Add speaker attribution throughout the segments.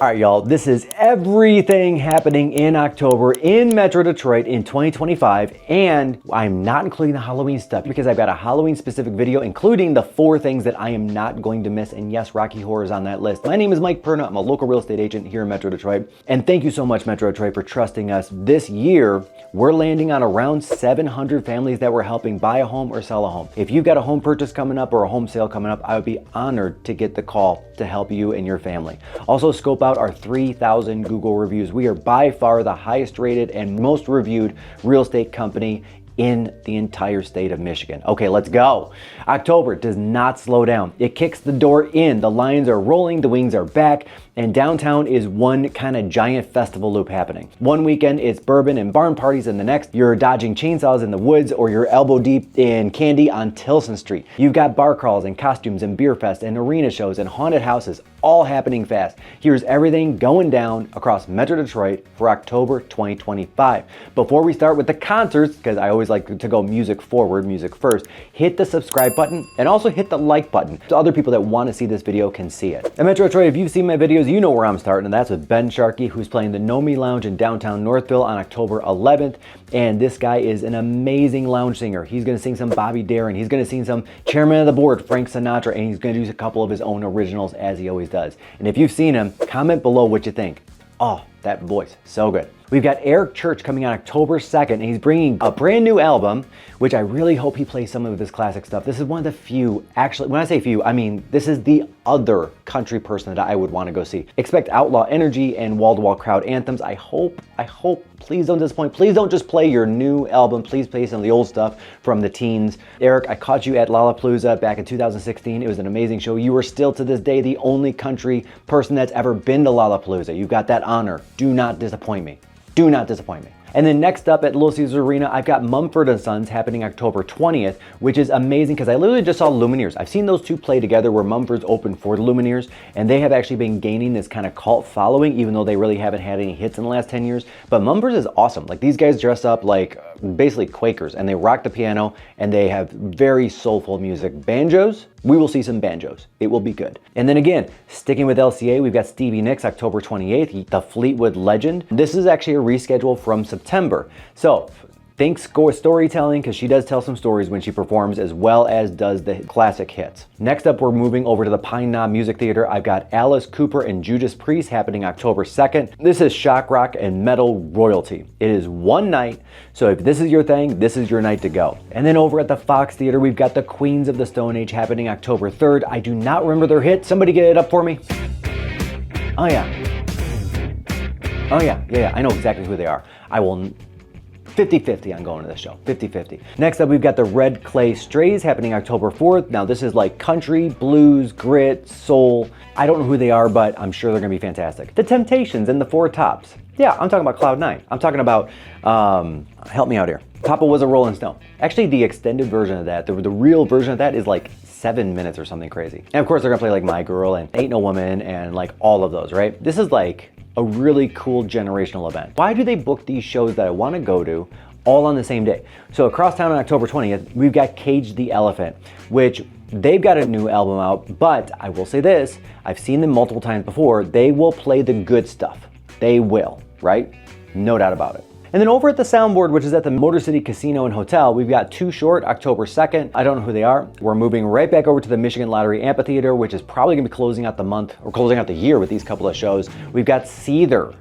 Speaker 1: All right, y'all, this is everything happening in October in Metro Detroit in 2025, and I'm not including the Halloween stuff because I've got a Halloween specific video including the 4 things that I am not going to miss, and yes, Rocky Horror is on that list. My name is Mike Perna. I'm a local real estate agent here in Metro Detroit, and thank you so much, Metro Detroit, for trusting us. This year, we're landing on around 700 families that we're helping buy a home or sell a home. If you've got a home purchase coming up or a home sale coming up, I would be honored to get the call to help you and your family. Also, scope out our 3,000 Google reviews. We are by far the highest rated and most reviewed real estate company in the entire state of Michigan. Okay, let's go. October does not slow down. It kicks the door in. The lines are rolling, the wings are back, and downtown is one kind of giant festival loop happening. One weekend it's bourbon and barn parties, and the next you're dodging chainsaws in the woods or you're elbow deep in candy on Tilson Street. You've got bar crawls and costumes and beer fest and arena shows and haunted houses all happening fast. Here's everything going down across Metro Detroit for October 2025. Before we start with the concerts, because I always like to go music forward, music first, hit the subscribe button and also hit the like button so other people that want to see this video can see it. And Metro Detroit, if you've seen my videos, you know where I'm starting, and that's with Ben Sharkey, who's playing the Know Me Lounge in downtown Northville on October 11th. And this guy is an amazing lounge singer. He's going to sing some Bobby Darin. He's going to sing some Chairman of the Board, Frank Sinatra, and he's going to do a couple of his own originals as he always does. And if you've seen him, comment below what you think. Oh, that voice, so good. We've got Eric Church coming on October 2nd, and he's bringing a brand new album, which I really hope he plays some of his classic stuff. This is one of the few, actually, when I say few, I mean, this is the other country person that I would want to go see. Expect outlaw energy and wall-to-wall crowd anthems. I hope, please don't disappoint. Please don't just play your new album. Please play some of the old stuff from the teens. Eric, I caught you at Lollapalooza back in 2016. It was an amazing show. You are still to this day the only country person that's ever been to Lollapalooza. You've got that honor. Do not disappoint me. Do not disappoint me. And then next up at Little Caesars Arena, I've got Mumford & Sons happening October 20th, which is amazing because I literally just saw Lumineers. I've seen those two play together where Mumford's open for the Lumineers, and they have actually been gaining this kind of cult following, even though they really haven't had any hits in the last 10 years. But Mumford is awesome. Like, these guys dress up like basically Quakers, and they rock the piano, and they have very soulful music. Banjos, we will see some banjos. It will be good. And then again, sticking with LCA, we've got Stevie Nicks October 28th, the Fleetwood legend. This is actually a reschedule from September. So think storytelling, because she does tell some stories when she performs, as well as does the classic hits. Next up, we're moving over to the Pine Knob Music Theater. I've got Alice Cooper and Judas Priest happening October 2nd. This is shock rock and metal royalty. It is one night, so if this is your thing, this is your night to go. And then over at the Fox Theater, we've got the Queens of the Stone Age happening October 3rd. I do not remember their hit. Somebody get it up for me. Oh yeah, I know exactly who they are. I will 50-50 on going to this show, 50-50. Next up, we've got the Red Clay Strays happening October 4th. Now, this is like country, blues, grit, soul. I don't know who they are, but I'm sure they're gonna be fantastic. The Temptations and the Four Tops. Yeah, I'm talking about Cloud 9. I'm talking about, help me out here. Papa Was a Rolling Stone. Actually, the extended version of that, the real version of that is like 7 minutes or something crazy. And of course, they're gonna play like My Girl and Ain't No Woman and like all of those, right? This is like a really cool generational event. Why do they book these shows that I want to go to all on the same day? So across town on October 20th, we've got Cage the Elephant, which they've got a new album out, but I will say this, I've seen them multiple times before, they will play the good stuff. They will, right? No doubt about it. And then over at the Soundboard, which is at the Motor City Casino and Hotel, we've got Too Short, October 2nd. I don't know who they are. We're moving right back over to the Michigan Lottery Amphitheater, which is probably gonna be closing out the month, or closing out the year with these couple of shows. We've got Seether,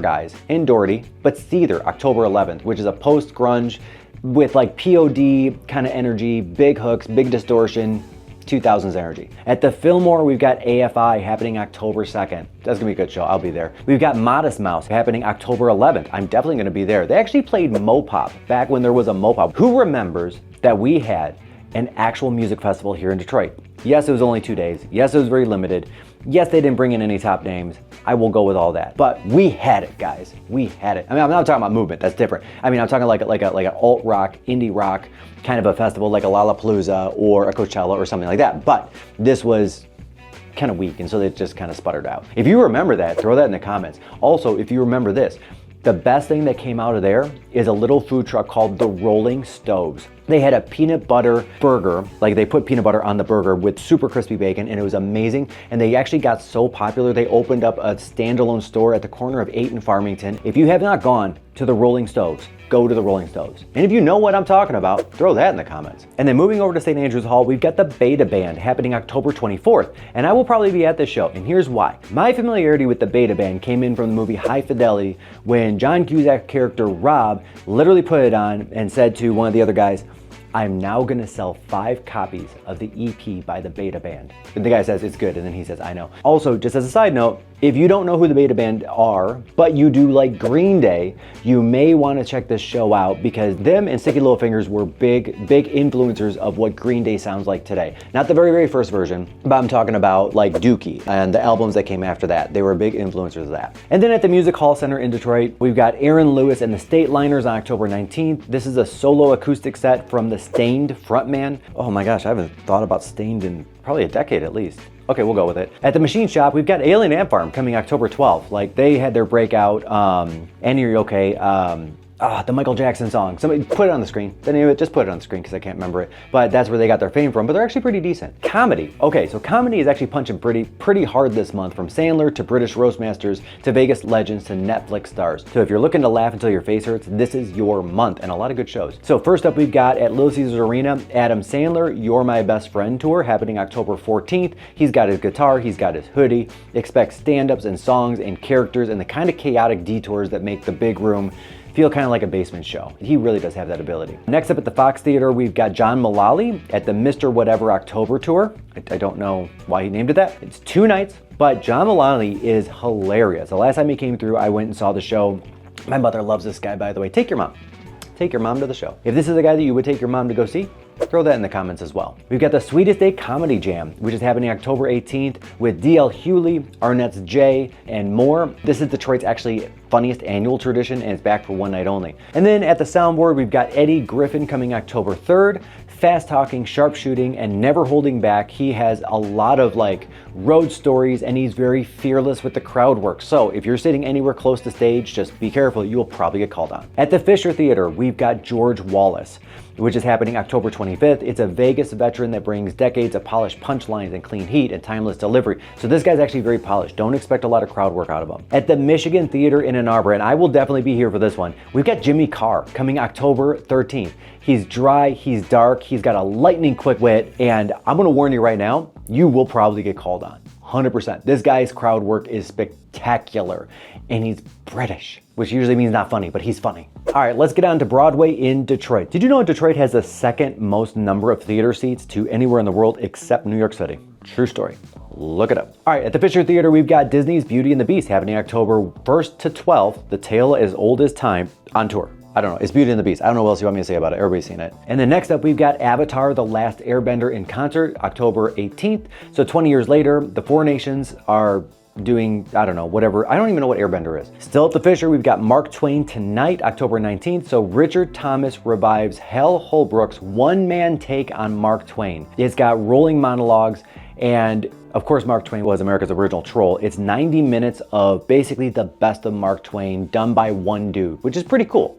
Speaker 1: guys, in Doherty, but Seether, October 11th, which is a post-grunge with like POD kind of energy, big hooks, big distortion, 2000s energy. At the Fillmore, we've got AFI happening October 2nd. That's gonna be a good show, I'll be there. We've got Modest Mouse happening October 11th. I'm definitely gonna be there. They actually played Mopop back when there was a Mopop. Who remembers that we had an actual music festival here in Detroit? Yes, it was only 2 days. Yes, it was very limited. Yes, they didn't bring in any top names. I will go with all that. But we had it, guys. We had it. I mean, I'm not talking about movement. That's different. I mean, I'm talking like an alt rock, indie rock kind of a festival, like a Lollapalooza or a Coachella or something like that. But this was kind of weak, and so it just kind of sputtered out. If you remember that, throw that in the comments. Also, if you remember this, the best thing that came out of there is a little food truck called the Rolling Stoves. They had a peanut butter burger, like they put peanut butter on the burger with super crispy bacon, and it was amazing. And they actually got so popular, they opened up a standalone store at the corner of 8th and Farmington. If you have not gone to the Rolling Stoves, go to the Rolling Stoves. And if you know what I'm talking about, throw that in the comments. And then moving over to St. Andrews Hall, we've got the Beta Band happening October 24th. And I will probably be at this show, and here's why. My familiarity with the Beta Band came in from the movie High Fidelity, when John Cusack's character Rob literally put it on and said to one of the other guys, "I'm now gonna sell 5 copies of the EP by the Beta Band." And the guy says, "It's good," and then he says, "I know." Also, just as a side note, if you don't know who the Beta Band are, but you do like Green Day, you may want to check this show out, because them and Sticky Little Fingers were big influencers of what Green Day sounds like today. Not the very first version, but I'm talking about like Dookie and the albums that came after that. They were big influencers of that. And then at the Music Hall Center in Detroit, we've got Aaron Lewis and the State Liners on October 19th. This is a solo acoustic set from the Stained frontman. Oh my gosh, I haven't thought about Stained in probably a decade at least. Okay, we'll go with it. At the Machine Shop, we've got Alien Ant Farm coming October 12th. Like, they had their breakout, Annie, Are You Okay? The Michael Jackson song. Somebody put it on the screen. Anyway, just put it on the screen because I can't remember it. But that's where they got their fame from, but they're actually pretty decent. Comedy. Okay, so comedy is actually punching pretty hard this month, from Sandler to British Roastmasters to Vegas legends to Netflix stars. So if you're looking to laugh until your face hurts, this is your month, and a lot of good shows. So first up, we've got at Little Caesars Arena, Adam Sandler, You're My Best Friend tour happening October 14th. He's got his guitar, he's got his hoodie. Expect stand-ups and songs and characters and the kind of chaotic detours that make the big room feel kind of like a basement show. He really does have that ability. Next up at the Fox Theater, we've got John Mulaney at the Mr. Whatever October tour. I don't know why he named it that. It's 2 nights, but John Mulaney is hilarious. The last time he came through, I went and saw the show. My mother loves this guy, by the way. Take your mom. Take your mom to the show. If this is a guy that you would take your mom to go see, throw that in the comments as well. We've got the Sweetest Day Comedy Jam, which is happening October 18th with DL Hewley, Arnett's Jay, and more. This is Detroit's actually funniest annual tradition, and it's back for 1 night only. And then at the Soundboard, we've got Eddie Griffin coming October 3rd. Fast talking, sharp shooting, and never holding back. He has a lot of like road stories, and he's very fearless with the crowd work. So if you're sitting anywhere close to stage, just be careful, you will probably get called on. At the Fisher Theater, we've got George Wallace, which is happening October 25th. It's a Vegas veteran that brings decades of polished punchlines and clean heat and timeless delivery. So this guy's actually very polished. Don't expect a lot of crowd work out of him. At the Michigan Theater in Ann Arbor, and I will definitely be here for this one, we've got Jimmy Carr coming October 13th. He's dry, he's dark, he's got a lightning quick wit, and I'm gonna warn you right now, you will probably get called on. 100%. This guy's crowd work is spectacular, and he's British, which usually means not funny, but he's funny. All right, let's get on to Broadway in Detroit. Did you know Detroit has the second most number of theater seats to anywhere in the world except New York City? True story. Look it up. All right, at the Fisher Theater, we've got Disney's Beauty and the Beast happening October 1st to 12th, The Tale as Old as Time, on tour. I don't know, it's Beauty and the Beast. I don't know what else you want me to say about it. Everybody's seen it. And then next up, we've got Avatar, The Last Airbender in concert, October 18th. So 20 years later, the 4 nations are doing, I don't know, whatever. I don't even know what Airbender is. Still at the Fisher, we've got Mark Twain tonight, October 19th. So Richard Thomas revives Hal Holbrook's one-man take on Mark Twain. It's got rolling monologues, and of course, Mark Twain was America's original troll. It's 90 minutes of basically the best of Mark Twain done by one dude, which is pretty cool.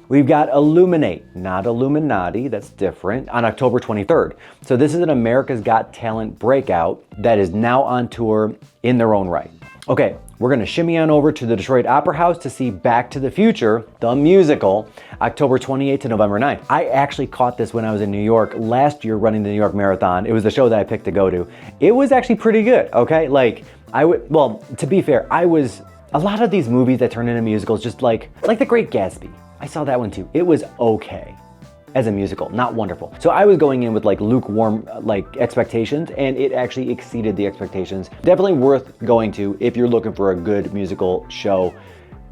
Speaker 1: We've got Illuminate, not Illuminati, that's different, on October 23rd. So this is an America's Got Talent breakout that is now on tour in their own right. Okay, we're gonna shimmy on over to the Detroit Opera House to see Back to the Future, the musical, October 28th to November 9th. I actually caught this when I was in New York last year running the New York Marathon. It was the show that I picked to go to. It was actually pretty good, okay? Like, well, to be fair, a lot of these movies that turn into musicals, just like The Great Gatsby. I saw that one too. It was okay as a musical, not wonderful. So I was going in with like lukewarm expectations, and it actually exceeded the expectations. Definitely worth going to if you're looking for a good musical show,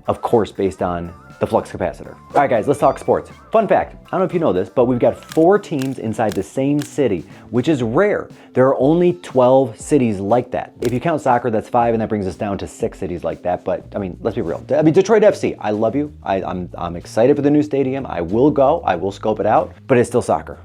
Speaker 1: of course, based on the flux capacitor. All right, guys, let's talk sports. Fun fact, I don't know if you know this, but we've got 4 teams inside the same city, which is rare. There are only 12 cities like that. If you count soccer, that's 5, and that brings us down to 6 cities like that. But I mean, let's be real. I mean, Detroit FC, I love you. I'm excited for the new stadium. I will go, I will scope it out, but it's still soccer.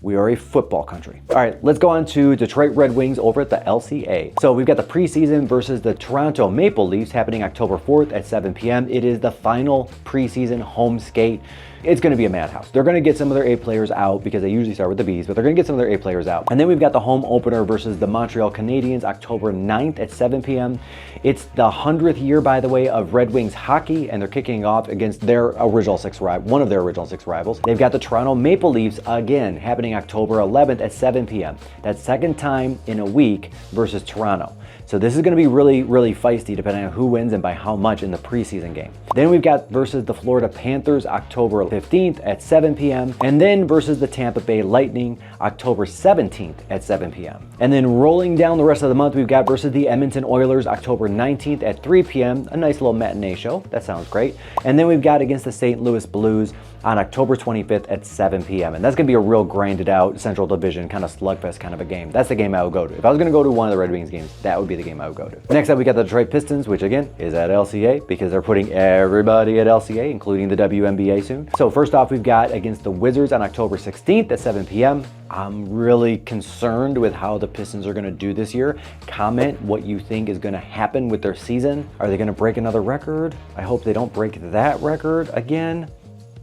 Speaker 1: We are a football country. All right, let's go on to Detroit Red Wings over at the LCA. So we've got the preseason versus the Toronto Maple Leafs happening October 4th at 7 p.m. It is the final preseason home skate. It's going to be a madhouse. They're going to get some of their A players out because they usually start with the Bs, but they're going to get some of their A players out. And then we've got the home opener versus the Montreal Canadiens October 9th at 7 p.m. It's the 100th year, by the way, of Red Wings hockey, and they're kicking off against their original one of their original six rivals. They've got the Toronto Maple Leafs again happening October 11th at 7 p.m. That's second time in a week versus Toronto. So this is going to be really, really feisty depending on who wins and by how much in the preseason game. Then we've got versus the Florida Panthers October 15th at 7 p.m. And then versus the Tampa Bay Lightning October 17th at 7 p.m. And then rolling down the rest of the month, we've got versus the Edmonton Oilers October 19th at 3 p.m. A nice little matinee show. That sounds great. And then we've got against the St. Louis Blues on October 25th at 7 p.m. And that's going to be a real grinded out Central Division kind of slugfest kind of a game. That's the game I would go to. If I was going to go to one of the Red Wings games, that would be the game I would go to. Next up, we got the Detroit Pistons, which again is at LCA because they're putting everybody at LCA, including the WNBA soon. So first off, we've got against the Wizards on October 16th at 7 p.m. I'm really concerned with how the Pistons are going to do this year. Comment what you think is going to happen with their season. Are they going to break another record? I hope they don't break that record again.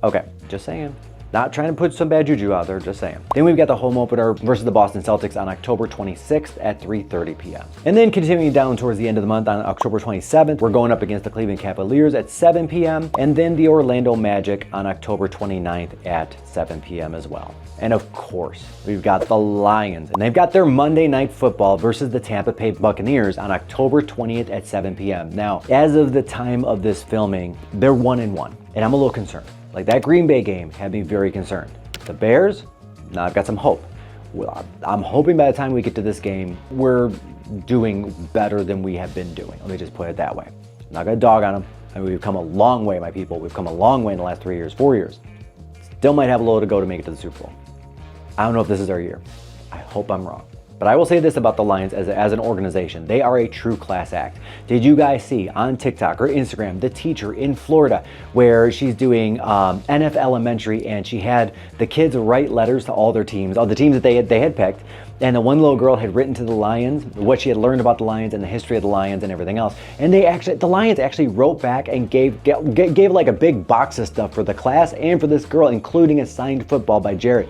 Speaker 1: Okay, just saying. Not trying to put some bad juju out there, just saying. Then we've got the home opener versus the Boston Celtics on October 26th at 3:30 p.m. And then continuing down towards the end of the month on October 27th, we're going up against the Cleveland Cavaliers at 7 p.m. and then the Orlando Magic on October 29th at 7 p.m. as well. And of course, we've got the Lions, and they've got their Monday Night Football versus the Tampa Bay Buccaneers on October 20th at 7 p.m. Now, as of the time of this filming, they're 1-1, and I'm a little concerned. Like that Green Bay game had me very concerned. The Bears, now I've got some hope. Well, I'm hoping by the time we get to this game, we're doing better than we have been doing. Let me just put it that way. I'm not gonna dog on them. I mean, we've come a long way, my people. We've come a long way in the last 3 years, 4 years. Still might have a little to go to make it to the Super Bowl. I don't know if this is our year. I hope I'm wrong. But I will say this about the Lions as an organization. They are a true class act. Did you guys see on TikTok or Instagram the teacher in Florida where she's doing NF Elementary, and she had the kids write letters to all their teams, all the teams that they had picked, and the one little girl had written to the Lions what she had learned about the Lions and the history of the Lions and everything else. And the Lions actually wrote back and gave like a big box of stuff for the class and for this girl, including a signed football by Jared.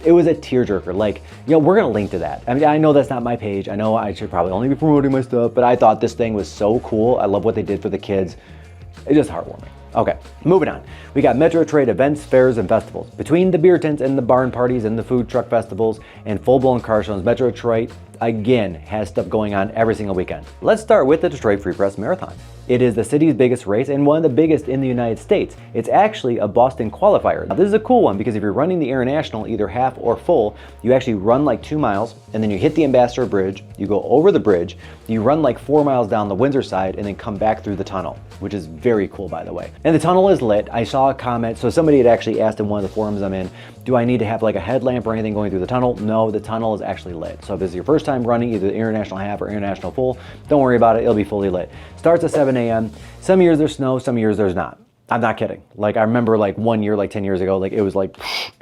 Speaker 1: It was a tearjerker. Like, we're going to link to that. I mean, I know that's not my page. I know I should probably only be promoting my stuff, but I thought this thing was so cool. I love what they did for the kids. It's just heartwarming. Okay, moving on. We got Metro Detroit events, fairs, and festivals. Between the beer tents and the barn parties and the food truck festivals and full-blown car shows, Metro Detroit, again, has stuff going on every single weekend. Let's start with the Detroit Free Press Marathon. It is the city's biggest race and one of the biggest in the United States. It's actually a Boston qualifier. Now, this is a cool one because if you're running the International, either half or full, you actually run like 2 miles and then you hit the Ambassador Bridge, you go over the bridge, you run like 4 miles down the Windsor side and then come back through the tunnel, which is very cool, by the way. And the tunnel is lit. I saw a comment, so somebody had actually asked in one of the forums I'm in, do I need to have like a headlamp or anything going through the tunnel? No, the tunnel is actually lit. So if this is your first time running either the International half or International full, don't worry about it, it'll be fully lit. Starts at 7 a.m. Some years there's snow, some years there's not. I'm not kidding. Like I remember like 1 year, like 10 years ago, like it was like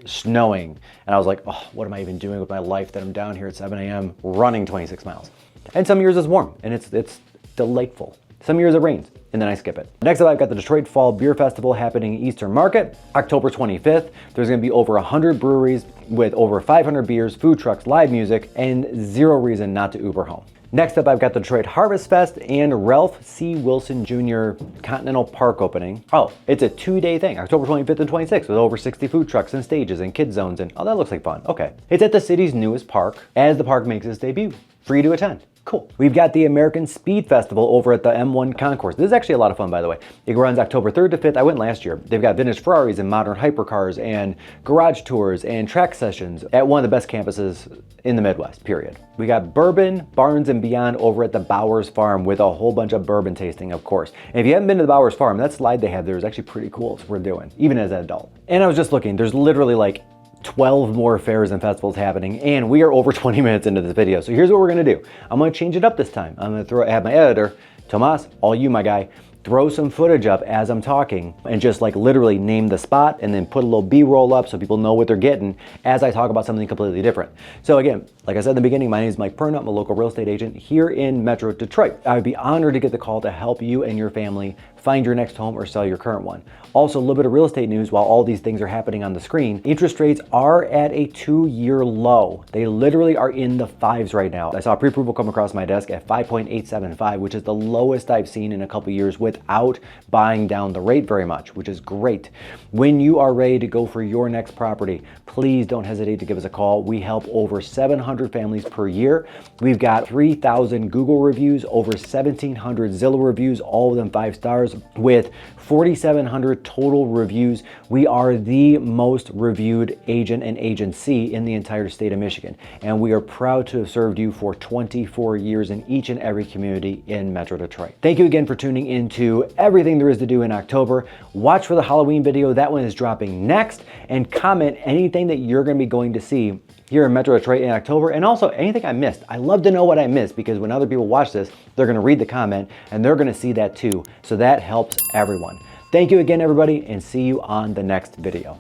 Speaker 1: snowing. And I was like, oh, what am I even doing with my life that I'm down here at 7 a.m. running 26 miles? And some years it's warm and it's delightful. Some years it rains and then I skip it. Next up, I've got the Detroit Fall Beer Festival happening in Eastern Market, October 25th. There's gonna be over 100 breweries with over 500 beers, food trucks, live music, and zero reason not to Uber home. Next up, I've got the Detroit Harvest Fest and Ralph C. Wilson Jr. Continental Park opening. Oh, it's a 2-day thing, October 25th and 26th, with over 60 food trucks and stages and kid zones, and oh, that looks like fun. Okay. It's at the city's newest park as the park makes its debut. Free to attend. Cool. We've got the American Speed Festival over at the M1 Concourse. This is actually a lot of fun, by the way. It runs October 3rd to 5th. I went last year. They've got vintage Ferraris and modern hypercars and garage tours and track sessions at one of the best campuses in the Midwest, period. We got Bourbon, Barns and Beyond over at the Bowers Farm with a whole bunch of bourbon tasting, of course. And if you haven't been to the Bowers Farm, that slide they have there is actually pretty cool. It's worth doing, even as an adult. And I was just looking, there's literally like 12 more fairs and festivals happening, and we are over 20 minutes into this video. So here's what we're gonna do. I'm gonna change it up this time. I'm gonna have my editor, Tomas, all you, my guy, throw some footage up as I'm talking and just like literally name the spot and then put a little B-roll up so people know what they're getting as I talk about something completely different. So again, like I said in the beginning, my name is Mike Perna. I'm a local real estate agent here in Metro Detroit. I would be honored to get the call to help you and your family find your next home or sell your current one. Also, a little bit of real estate news while all these things are happening on the screen. Interest rates are at a 2-year low. They literally are in the 5s right now. I saw a pre-approval come across my desk at 5.875, which is the lowest I've seen in a couple years without buying down the rate very much, which is great. When you are ready to go for your next property, please don't hesitate to give us a call. We help over 700 families per year. We've got 3,000 Google reviews, over 1,700 Zillow reviews, all of them 5 stars, with 4,700 total reviews. We are the most reviewed agent and agency in the entire state of Michigan, and we are proud to have served you for 24 years in each and every community in Metro Detroit. Thank you again for tuning into everything there is to do in October. Watch for the Halloween video. That one is dropping next, and comment anything that you're going to be going to see here in Metro Detroit in October, and also anything I missed. I love to know what I missed, because when other people watch this, they're going to read the comment and they're going to see that too. So that helps everyone. Thank you again, everybody, and see you on the next video.